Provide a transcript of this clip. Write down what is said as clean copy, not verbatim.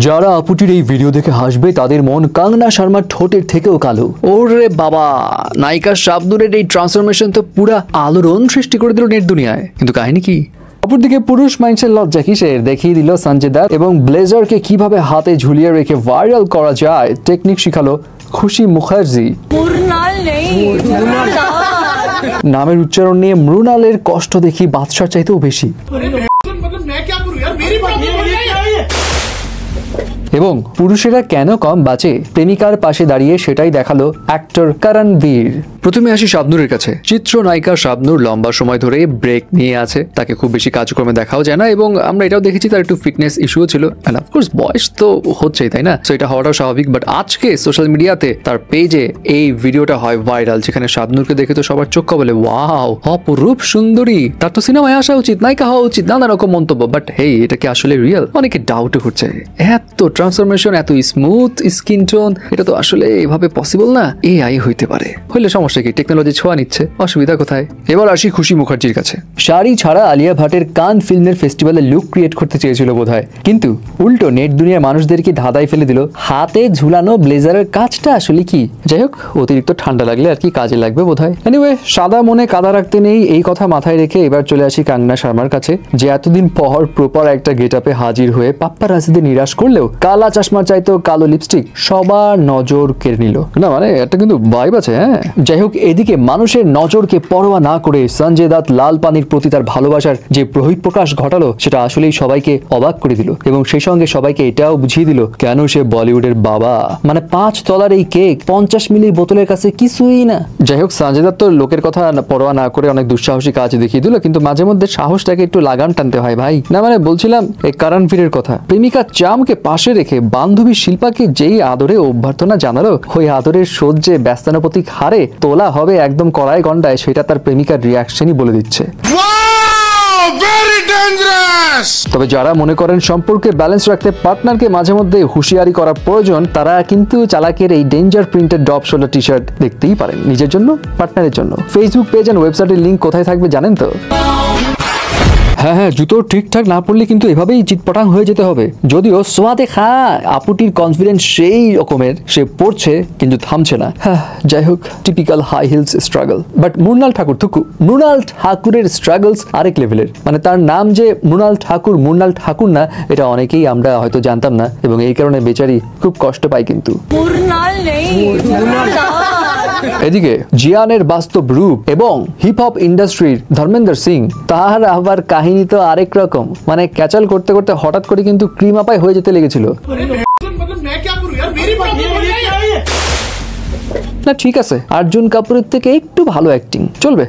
যারা আপুটির এই ভিডিও দেখে হাসবে তাদের মন কাঙ্গনা শর্মার ঠোঁটের থেকেও কালো। ওরে বাবা, নায়িকা শাবনূরের এই ট্রান্সফরমেশন তো পুরা আলোড়ন সৃষ্টি করে দিল নেট দুনিয়ায়। কিন্তু কাহিনী কি? অপরদিকে পুরুষ মানুষের লজ্জা কিসের দেখিয়ে দিল সঞ্জয় দত্ত এবং ব্লেজারকে কিভাবে হাতে ঝুলিয়ে রেখে ভাইরাল করা যায় টেকনিক শিখালো খুশি মুখার্জি। নামের উচ্চারণ নিয়ে মৃণালের কষ্ট দেখি বাদশার চাইতেও বেশি। এবং পুরুষেরা কেন কম বাঁচে প্রেমিকার পাশে দাঁড়িয়ে সেটাই দেখালো অ্যাক্টর করণবীর। প্রথমে আসি শাবনূরের কাছে। চিত্রনায়িকা শাবনূর লম্বা সময় ধরে ব্রেক নিয়ে আছে, তাকে খুব বেশি কাজকর্মে দেখাও যায় না এবং আমরা এটাও দেখেছি তার একটু ফিটনেস ইস্যুও ছিল। অ্যান্ড অফকোর্স বয়স তো হচ্ছেই, তাই না? সো এটা হওয়াটাও স্বাভাবিক। বাট আজকে সোশ্যাল মিডিয়াতে তার পেজে এই ভিডিওটা হয় ভাইরাল, যেখানে শাবনূরকে দেখে তো সবার চোখ বলে ওয়াও, অপরূপ সুন্দরী, তার তো সিনেমায় আসা উচিত, নায়িকা হওয়া উচিত, নানা রকম মন্তব্য। বাট হেই, এটা কি আসলে রিয়েল? অনেকে ডাউটও করছে। এত ট্রান্সফরমেশন, এত স্মুথ স্কিন টোন, এটা তো আসলে এভাবে পসিবল না। এআই হইতে পারে, হইলে সমস্যা কি? টেকনোলজি ছোঁয়া নিচ্ছে, অসুবিধা কোথায়? এবার আসি খুশি মুখার্জির কাছে। শাড়ি ছাড়া আলিয়া ভাটের কান ফিল্মের ফেস্টিভ্যালে লুক ক্রিয়েট করতে চেয়েছিল বোধহয়, কিন্তু উল্টো নেট দুনিয়ার মানুষদেরকে ধাঁধায় ফেলে দিল হাতে ঝুলানো ব্লেজারের কাজটা আসলে কি। যাই হোক, অতিরিক্ত ঠান্ডা লাগলে আর কি কাজে লাগবে বোধহয়। এনিওয়ে, সাদা মনে কাদা রাখতে নেই, এই কথা মাথায় রেখে এবার চলে আসি কাঙ্গনা শর্মার কাছে, যে এতদিন পর প্রপার একটা গেটআপে হাজির হয়ে পাপ্পারাজিদের নিরাশ করলেও কালা চশমা চাইতো কালো লিপস্টিক সবার নজর কেড়ে নিল। না মানে এটা কিন্তু ভাইব আছে। হ্যাঁ, যাই হোক, এদিকে মানুষের নজরকে পরোয়া না করে সঞ্জয় দত্ত লাল পানির প্রতি তার ভালোবাসার যে বহিঃপ্রকাশ ঘটালো সেটা আসলেই সবাইকে অবাক করে দিল এবং সেই সঙ্গে সবাইকে এটাও বুঝিয়ে দিল কেন সে বলিউডের বাবা। মানে 5 তলার এই কেক 50 মিলি বোতলের কাছে কিছুই না। যাই হোক, সঞ্জয় দত্ত লোকের কথা পরোয়া না করে অনেক দুঃসাহসী কাজ দেখিয়ে দিল, কিন্তু মাঝে মধ্যে সাহসটাকে একটু লাগাম টানতে হয় ভাই। না মানে বলছিলাম এই করণবীরের কথা। প্রেমিকা চামকে পাশে রেখে বান্ধবী শিল্পাকে যেই আদরে অভ্যর্থনা জানালো, ওই আদরের সহ্যে ব্যস্তানুপাতিক হারে তোলা হবে একদম কড়াই গন্ডায়, সেটা তার প্রেমিকার রিয়াকশনই বলে দিচ্ছে। তবে যারা মনে করেন সম্পর্কে ব্যালেন্স রাখতে পার্টনারকে মাঝে মধ্যে হুঁশিয়ারি করা প্রয়োজন, তারা কিন্তু চালাকের এই danger printed depth shoulder T shirt দেখতেই পারেন, নিজের জন্য, পার্টনারের জন্য। ফেসবুক পেজ এন্ড ওয়েবসাইটের লিঙ্ক কোথায় থাকবে জানেন তো? হ্যাঁ, জুতো ঠিকঠাক না পড়লে কিন্তু এভাবেই চিটপটাং হয়ে যেতে হবে। যদিও সোয়াদে আপুটির কনফিডেন্স সেই রকমের, সে পড়ছে কিন্তু থামছে না। যাই হোক, typical high heels struggle. But Mrinal ঠাকুরের স্ট্রাগলস আরেক লেভেলের। মানে তার নাম যে মৃণাল ঠাকুর না, এটা অনেকেই আমরা হয়তো জানতাম না এবং এই কারণে বেচারি খুব কষ্ট পায়। কিন্তু এদিকে জিয়ানের বাস্তব রূপ এবং হিপ হপ ইন্ডাস্ট্রির ধর্মেন্দ্র সিং, তার আবার কাহিনী তো আরেক রকম। মানে ক্যাচাল করতে করতে হঠাৎ করে কিন্তু ক্রিম আপাই হয়ে যেতে লেগেছিল। না ঠিক আছে, অর্জুন কাপুরের থেকে একটু ভালো অ্যাক্টিং চলবে।